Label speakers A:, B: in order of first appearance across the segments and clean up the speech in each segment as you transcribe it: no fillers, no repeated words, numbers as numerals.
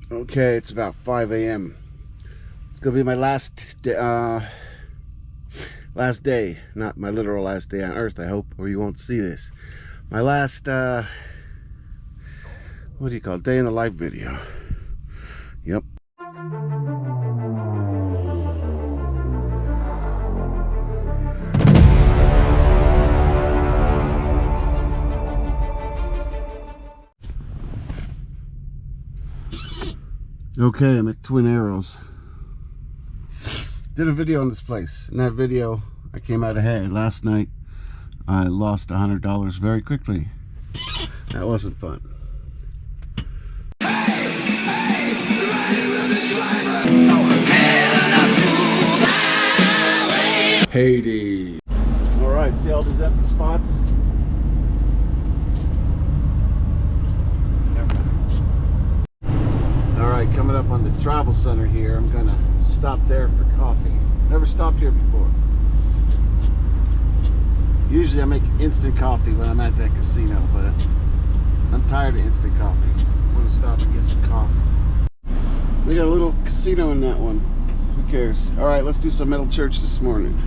A: Okay, it's about 5 a.m. It's gonna be my last day, not my literal last day on Earth, I hope, or you won't see this. My last, what do you call it? Day in the life video. Yep. Okay, I'm at Twin Arrows. Did a video on this place. In that video, I came out ahead. Last night, I lost $100 very quickly. That wasn't fun. Hades. All right, see all these empty spots? Alright, coming up on the travel center here, I'm gonna stop there for coffee. Never stopped here before. Usually I make instant coffee when I'm at that casino, but I'm tired of instant coffee. I'm gonna stop and get some coffee. They got a little casino in that one. Who cares? Alright, let's do some metal church this morning.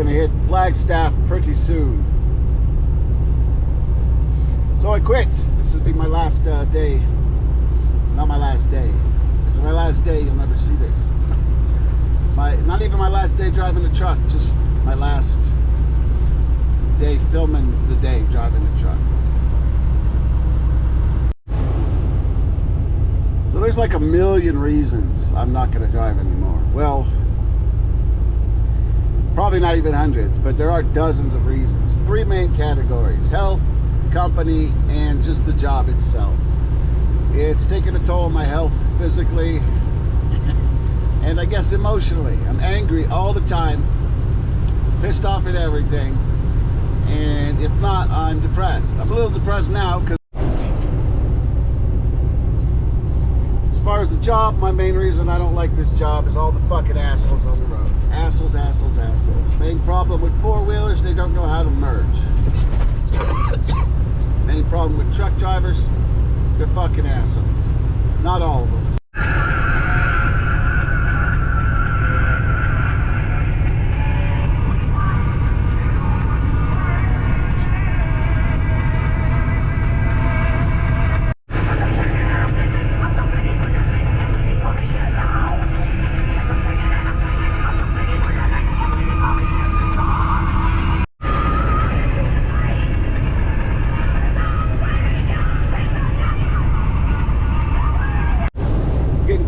A: Hit Flagstaff pretty soon, so I quit. This will be my last day. Not my last day. If it's my last day, you'll never see this. It's not even my last day driving the truck, just my last day filming the day driving the truck. So there's like a million reasons I'm not going to drive anymore. Well, probably not even hundreds, but there are dozens of reasons. Three main categories: health, company, and just the job itself. It's taken a toll on my health physically and I guess emotionally. I'm angry all the time, pissed off at everything, and if not, I'm depressed. I'm a little depressed now because as far as the job, my main reason I don't like this job is all the fucking assholes on the road. Assholes, assholes, assholes. Main problem with four-wheelers, they don't know how to merge. Main problem with truck drivers, they're fucking assholes. Not all of them.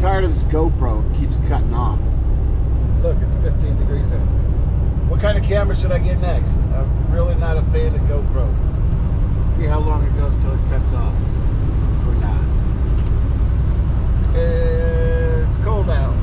A: Tired of this GoPro, it keeps cutting off. Look, it's 15 degrees out. What kind of camera should I get next? I'm really not a fan of GoPro. Let's see how long it goes till it cuts off. Or not. It's cold out.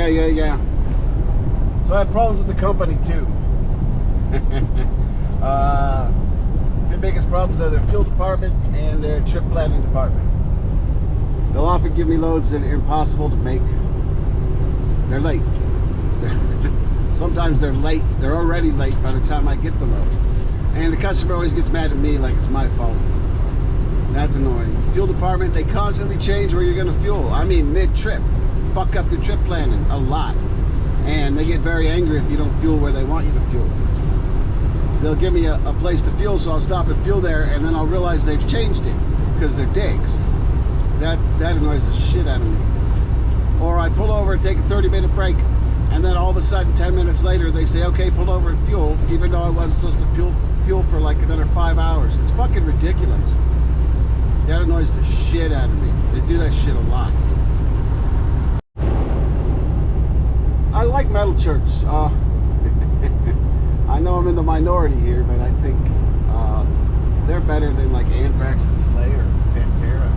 A: Yeah. So I have problems with the company too. Two biggest problems are their fuel department and their trip planning department. They'll often give me loads that are impossible to make. They're late. Sometimes they're late. They're already late by the time I get the load. And the customer always gets mad at me like it's my fault. That's annoying. Fuel department, they constantly change where you're going to fuel. I mean, mid-trip. fuck up your trip planning a lot. And they get very angry if you don't fuel where they want you to fuel. They'll give me a place to fuel, so I'll stop and fuel there, and then I'll realize they've changed it because they're dicks. That annoys the shit out of me. Or I pull over and take a 30-minute break, and then all of a sudden 10 minutes later they say, okay, pull over and fuel, even though I wasn't supposed to fuel for like another 5 hours. It's fucking ridiculous. That annoys the shit out of me. They do that shit a lot. I like Metal Church. I know I'm in the minority here, but I think they're better than like Anthrax and Slayer or Pantera.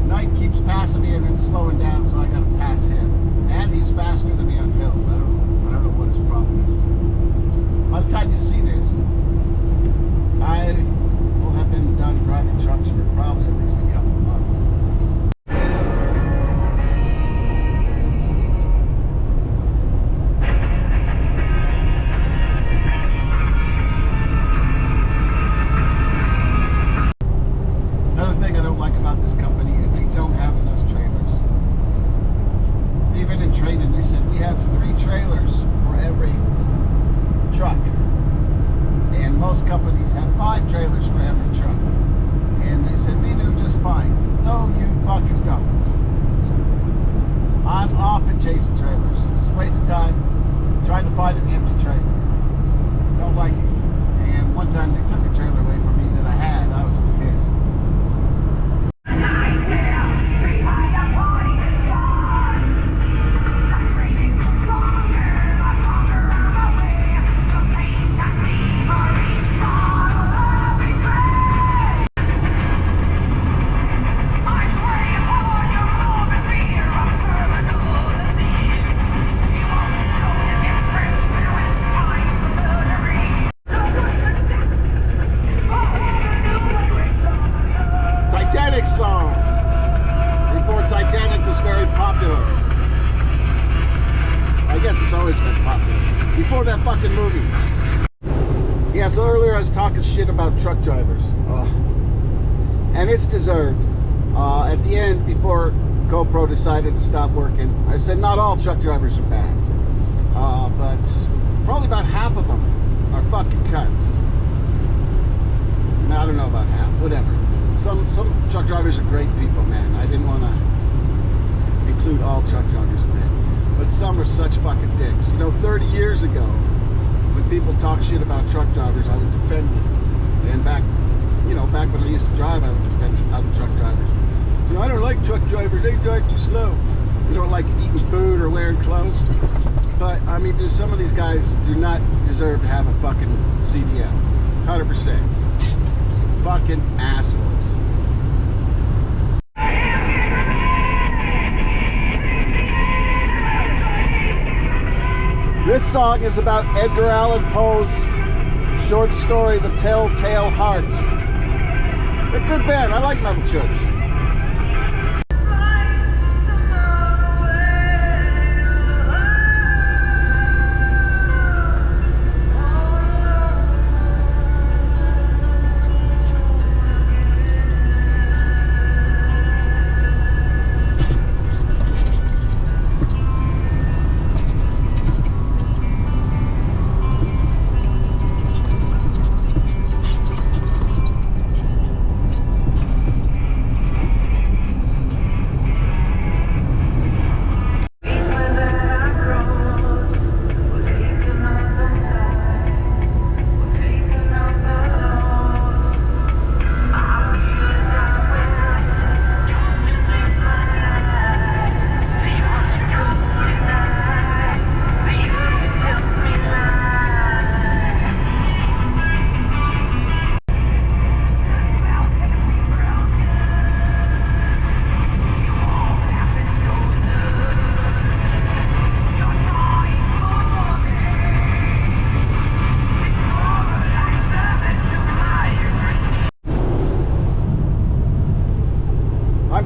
A: Night keeps passing me and then slowing down, so I gotta pass him. And he's faster than me on hills. I don't know what his problem is. By the time you see this, I will have been done driving trucks for probably at least a couple of months. Another thing I don't like about this company is they don't have enough trailers. Even in training, they said we have 3 trailers for every truck. And most companies have 5 trailers for every truck. And they said, we do just fine. No, you fucking don't. I'm often chasing trailers. Just wasting time trying to find an empty trailer. Don't like it. And one time they took a trailer away from me that I had. I was pissed. Song before Titanic was very popular. I guess it's always been popular before that fucking movie. Yeah, so earlier I was talking shit about truck drivers, and it's deserved. At the end, before GoPro decided to stop working, I said not all truck drivers are bad, but probably about half of them are fucking cunts. I don't know about half, whatever. Some truck drivers are great people, man. I didn't want to include all truck drivers in that. But some are such fucking dicks. You know, 30 years ago, when people talk shit about truck drivers, I would defend them. And back when I used to drive, I would defend other truck drivers. You know, I don't like truck drivers. They drive too slow. You don't like eating food or wearing clothes. But, I mean, some of these guys do not deserve to have a fucking CDL. 100%. Fucking assholes. This song is about Edgar Allan Poe's short story, The Telltale Heart. A good band. I like Metal Church.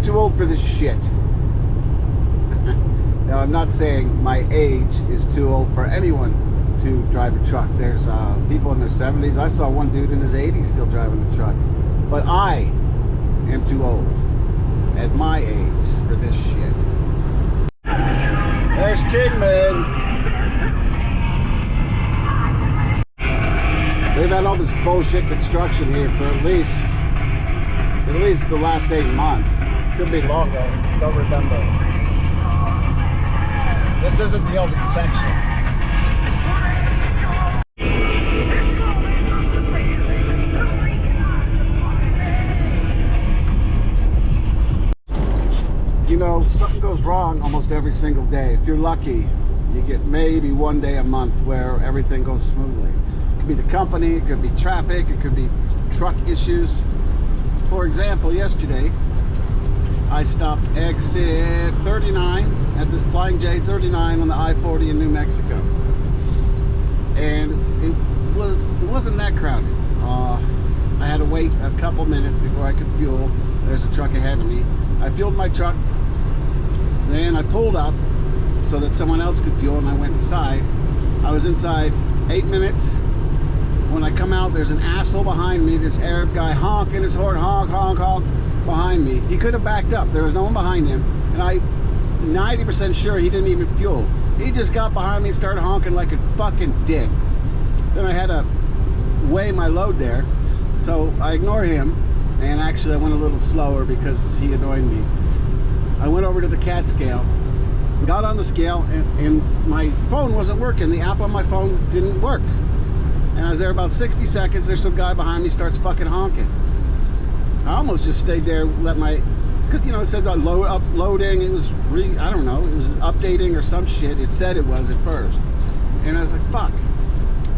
A: Too old for this shit. Now, I'm not saying my age is too old for anyone to drive a truck. There's people in their 70s. I saw one dude in his 80s still driving a truck. But I am too old. at my age for this shit. There's Kingman. They've had all this bullshit construction here for at least the last 8 months. Could be longer, don't remember. This isn't the only section. You know, something goes wrong almost every single day. If you're lucky, you get maybe one day a month where everything goes smoothly. It could be the company, it could be traffic, it could be truck issues. For example, yesterday, I stopped exit 39 at the Flying J 39 on the I-40 in New Mexico. And it wasn't that crowded. I had to wait a couple minutes before I could fuel. There's a truck ahead of me. I fueled my truck, then I pulled up so that someone else could fuel, and I went inside. I was inside 8 minutes. When I come out, there's an asshole behind me, this Arab guy honking his horn, honk, honk, honk, behind me. He could have backed up. There was no one behind him, and I'm 90% sure he didn't even fuel. He just got behind me and started honking like a fucking dick. Then I had to weigh my load there, so I ignored him. And actually I went a little slower because he annoyed me. I went over to the CAT scale, got on the scale, and my phone wasn't working. The app on my phone didn't work. And I was there about 60 seconds. There's some guy behind me starts fucking honking. I almost just stayed there, because you know it said uploading. It was I don't know, it was updating or some shit. It said it was at first. And I was like, fuck.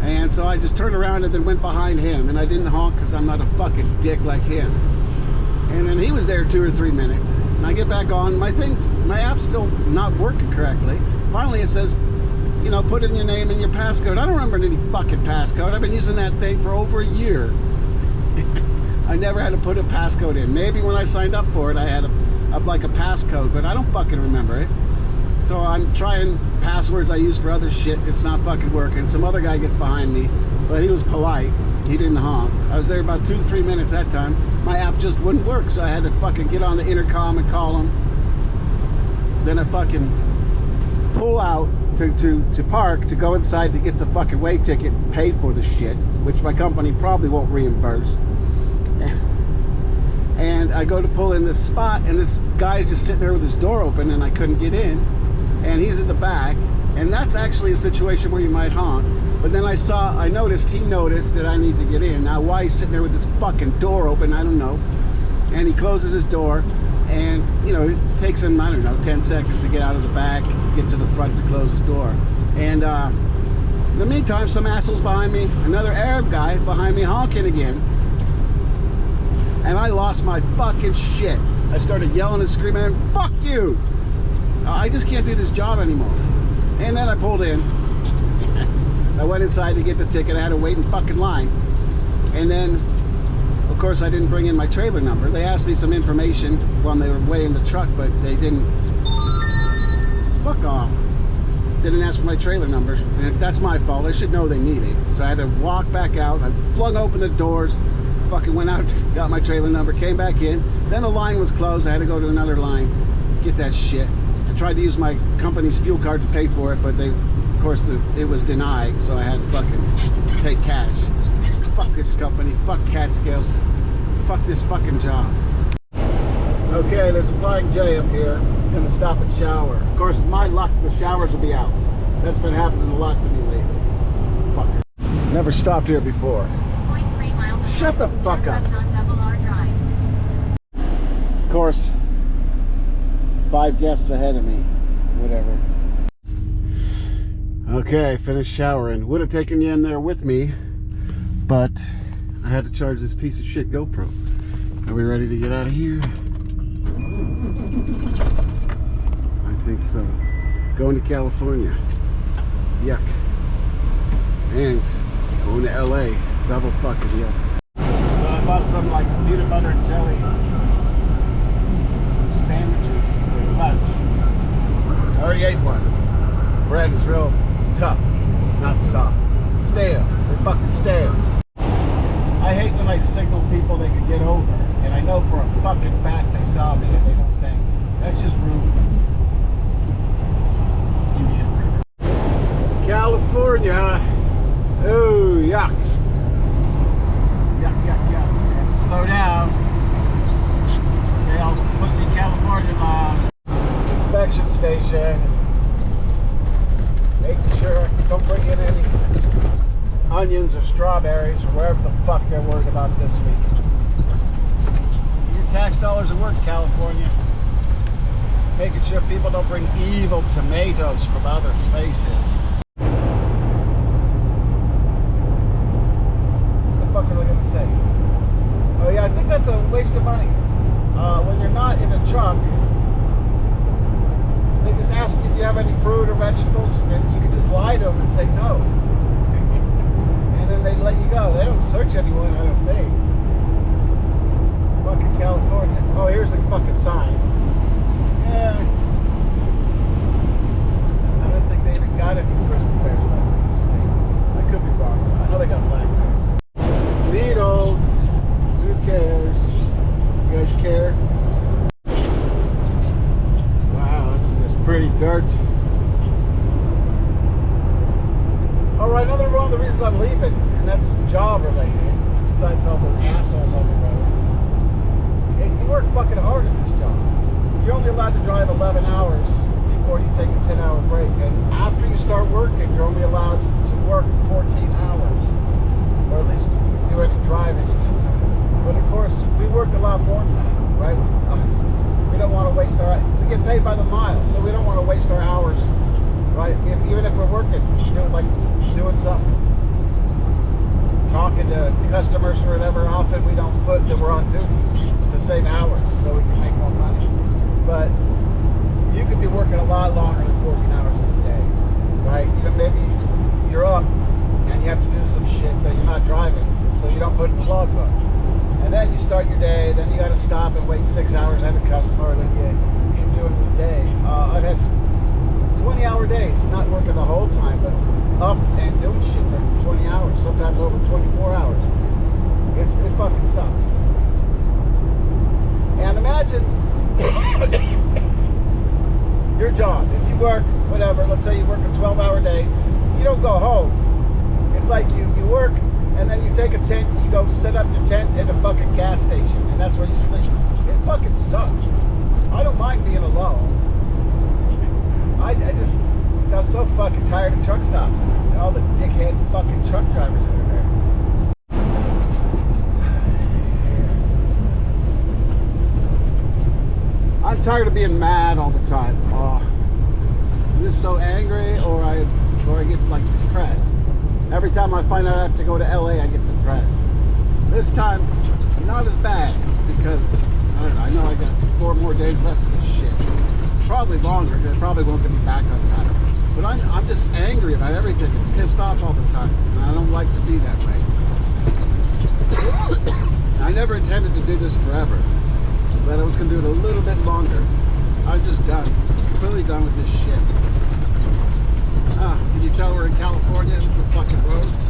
A: And so I just turned around and then went behind him, and I didn't honk because I'm not a fucking dick like him. And then he was there 2 or 3 minutes, and I get back on. My app's still not working correctly. Finally it says, you know, put in your name and your passcode. I don't remember any fucking passcode. I've been using that thing for over a year. I never had to put a passcode in. Maybe when I signed up for it I had like a passcode, but I don't fucking remember it. So I'm trying passwords I use for other shit. It's not fucking working. Some other guy gets behind me, but he was polite. He didn't honk. I was there about 2 to 3 minutes that time. My app just wouldn't work, so I had to fucking get on the intercom and call him. Then I fucking pull out to park to go inside to get the fucking way ticket and pay for the shit, which my company probably won't reimburse. And I go to pull in this spot, and this guy's just sitting there with his door open, and I couldn't get in. And he's in the back, and that's actually a situation where you might honk. But then I noticed he noticed that I need to get in. Now why he's sitting there with his fucking door open, I don't know. And he closes his door, and you know, it takes him, I don't know, 10 seconds to get out of the back, get to the front to close his door. And in the meantime, some assholes behind me, another Arab guy behind me honking again. And I lost my fucking shit. I started yelling and screaming, fuck you! I just can't do this job anymore. And then I pulled in. I went inside to get the ticket. I had to wait in fucking line. And then, of course, I didn't bring in my trailer number. They asked me some information when they were weighing the truck, but they didn't. Fuck off. Didn't ask for my trailer number. And that's my fault. I should know they need it. So I had to walk back out. I flung open the doors. Fucking went out, got my trailer number, came back in. Then the line was closed. I had to go to another line, get that shit. I tried to use my company's fuel card to pay for it, but of course, it was denied, so I had to fucking take cash. Fuck this company, fuck CAT scales, fuck this fucking job. Okay, there's a Flying J up here. I'm gonna stop and shower. Of course, with my luck, the showers will be out. That's been happening a lot to me lately. Fucker. Never stopped here before. Shut the fuck up. Of course, 5 guests ahead of me. Whatever. Okay, finished showering. Would have taken you in there with me, but I had to charge this piece of shit GoPro. Are we ready to get out of here? I think so. Going to California. Yuck. And going to LA. Double fucking yuck. I bought some like peanut butter and jelly sandwiches for lunch. I already ate one. Bread is real tough, not soft. Stale. They're fucking stale. I hate when I signal people they could get over, and I know for a fucking fact they saw me and they don't. That's just rude. California. Oh, yuck. Yuck, yuck, yuck. Slow down. Okay, I'll pussy California law. Inspection station. Making sure I don't bring in any onions or strawberries or wherever the fuck they're worried about this week. Your tax dollars at work, California. Making sure people don't bring evil tomatoes from other places. What the fuck are they going to say? Oh yeah, I think that's a waste of money. When you're not in a truck, they just ask you, do you have any fruit or vegetables? And you can just lie to them and say no. And then they let you go. They don't search anyone, I don't think. Fucking California. Oh, here's the fucking sign. Yeah. I don't think they even got any grizzly bears left in the state. I could be wrong. I know they got black bears. Beatles. Who cares? You guys care? Pretty dirt. Alright, another one of the reasons I'm leaving, and that's job related, besides all the assholes on the road. Hey, you work fucking hard at this job. You're only allowed to drive 11 hours before you take a 10-hour break, and after you start working, you're only allowed to work 14 hours, or at least do any driving in that time. But of course, we work a lot more than that, right? We don't want to waste our... We get paid by the mile, so we don't want to waste our hours, right? Even if we're working, doing something, talking to customers or whatever, often we don't put that we're on duty to save hours so we can make more money. But you could be working a lot longer than 14 hours in a day, right? Maybe you're up and you have to do some shit, but you're not driving, so you don't put in the logbook. And then you start your day, then you got to stop and wait 6 hours at a customer, then you keep doing the day. I've had 20-hour days, not working the whole time, but up and doing shit for 20 hours, sometimes over 24 hours. It fucking sucks. And imagine your job. If you work, whatever, let's say you work a 12-hour day, you don't go home. It's like you work, and then you take a tent, you go set up your tent at a fucking gas station, and that's where you sleep. It fucking sucks. I don't mind being alone. I'm so fucking tired of truck stops and all the dickhead fucking truck drivers that are there. I'm tired of being mad all the time. I'm just so angry, or I get like depressed. Every time I find out I have to go to LA, I get depressed. This time, not as bad, because, I don't know, I know I got 4 more days left of this shit. Probably longer, because I probably won't get me back on time. But I'm just angry about everything and pissed off all the time. And I don't like to be that way. I never intended to do this forever, but I was going to do it a little bit longer. I'm just done. Completely done with this shit. Can you tell we're in California with the fucking roads?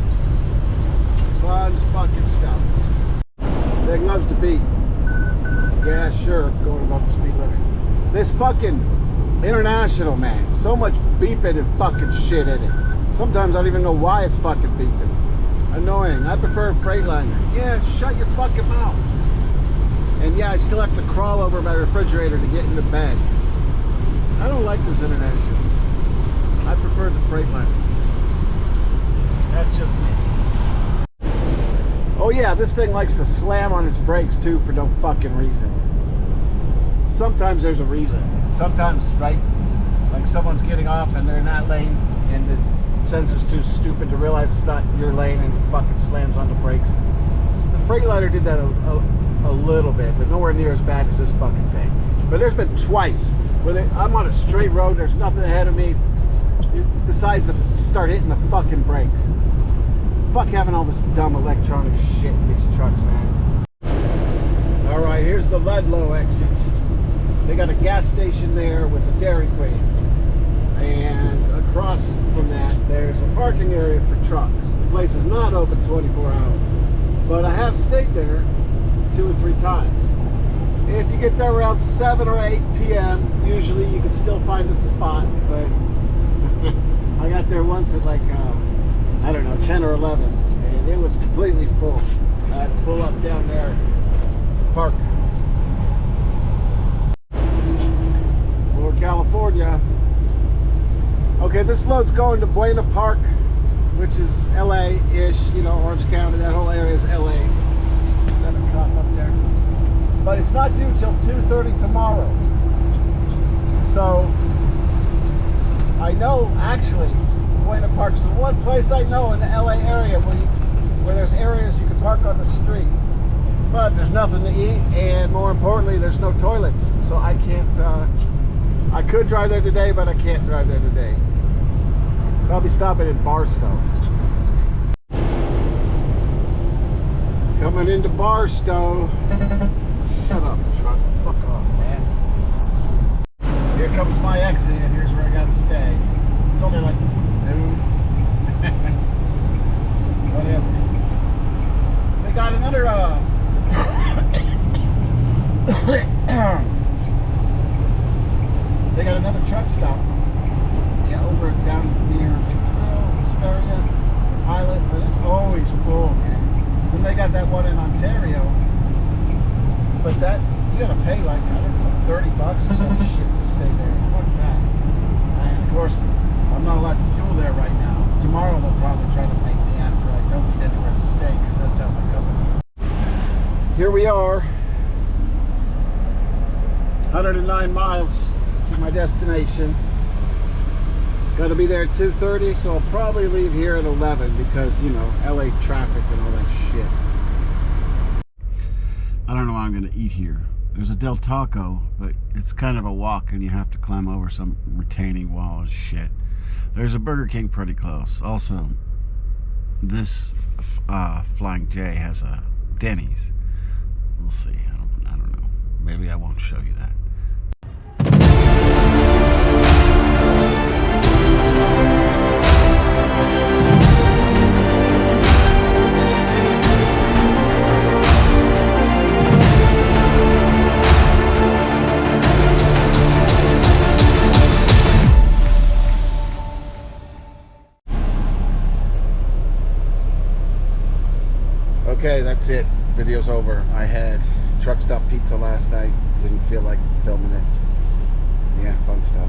A: Fun fucking stuff. Thing loves to beat. Yeah, sure, going above the speed limit. This fucking international, man. So much beeping and fucking shit in it. Sometimes I don't even know why it's fucking beeping. Annoying. I prefer a Freightliner. Yeah, shut your fucking mouth. And yeah, I still have to crawl over my refrigerator to get into bed. I don't like this international. I prefer the Freightliner. That's just me. Oh yeah, this thing likes to slam on its brakes too for no fucking reason. Sometimes there's a reason. Sometimes, right, like someone's getting off and they're in that lane and the sensor's too stupid to realize it's not your lane and it fucking slams on the brakes. The Freightliner did that a little bit, but nowhere near as bad as this fucking thing. But there's been twice where I'm on a straight road, there's nothing ahead of me, it decides to start hitting the fucking brakes. Fuck having all this dumb electronic shit in these trucks, man. Alright, here's the Ludlow exit. They got a gas station there with a Dairy Queen. And across from that, there's a parking area for trucks. The place is not open 24 hours. But I have stayed there 2 or 3 times. If you get there around 7 or 8 p.m., usually you can still find a spot, but I got there once at like, I don't know, 10 or 11, and it was completely full. I had to pull up down there, park. For California. Okay, this load's going to Buena Park, which is LA-ish, you know, Orange County, that whole area is LA. Got a cop up there. But it's not due till 2:30 tomorrow. So, I know, actually, Buena Park's the one place I know in the LA area where there's areas you can park on the street. But there's nothing to eat, and more importantly, there's no toilets. So I can't, I could drive there today, but I can't drive there today. So I'll be stopping in Barstow. Coming into Barstow. Shut up, truck. Fuck off, man. Here comes my exit. Here's where I gotta stay. It's only like noon. Whatever. They got another, they got another truck stop. Yeah, over down near Hesperia, Pilot, but it's always full, man. Then they got that one in Ontario. But that, you gotta pay like, I don't know, 30 bucks or some shit to stay there. Fuck that. And of course, I'm not allowed to fuel there right now. Tomorrow they'll probably try to make me after I don't need anywhere to stay, because that's how my company. Here we are. 109 miles to my destination. Gotta be there at 2:30, so I'll probably leave here at 11 because, you know, LA traffic and all that shit. I don't know what I'm gonna eat here. There's a Del Taco, but it's kind of a walk and you have to climb over some retaining wall and shit. There's a Burger King pretty close. Also, this Flying J has a Denny's. We'll see. I don't know. Maybe I won't show you that. Okay, that's it. Video's over. I had truck stop pizza last night. Didn't feel like filming it. Yeah, fun stuff.